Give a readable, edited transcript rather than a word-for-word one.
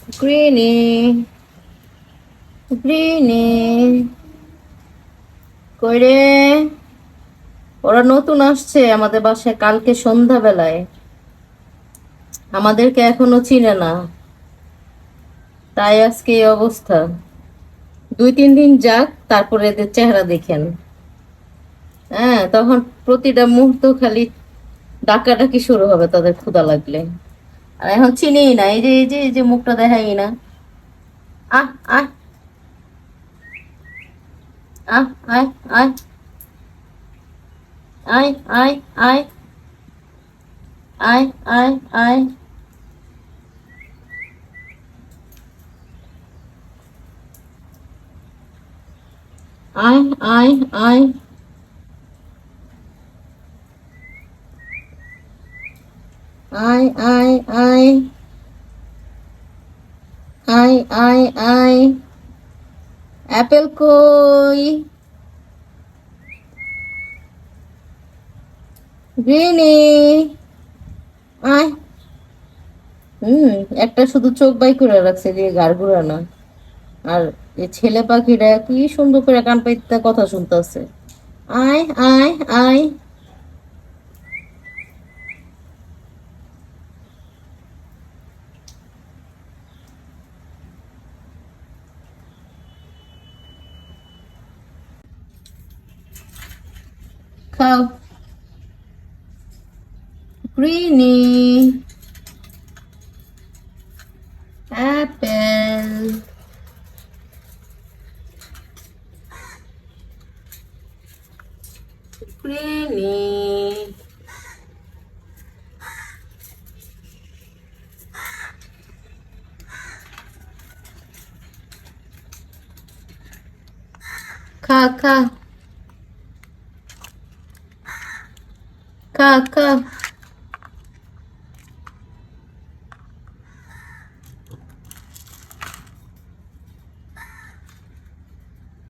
গ্রিনি, গ্রিনি, কইরে? ওরা নতুন আসছে আমাদের বাসায় কালকে সন্ধ্যাবেলায়। আমাদেরকে এখনো চিনে না, তাই আজকে এই অবস্থা। 2-3 দিন যাক, তারপরে এদের চেহারা দেখেন। হ্যাঁ, তখন প্রতিটা মুহূর্ত খালি ডাকাডাকি শুরু হবে তাদের ক্ষুধা লাগলে। আর এখন চিনিই না, এই যে মুখটা দেখাই না। আহ আহ আহ আয় আয় আয় আয় আয় আয় আয় আয় আয় আয় আয় আয় আয় আয় আয় আয় আয় অ্যাপেল কই? গ্রিনি, আয়। হুম, একটা শুধু চোখ বাই করে রাখছে, যে গাড় ঘুরানো। আর এই ছেলে পাখিটা কি সুন্দর করে কান পাইতে কথা শুনতেছে। আয় আয় আয়। খাও। গ্রিনি, অ্যাপেল, গ্রিনি। খা খা খা খা।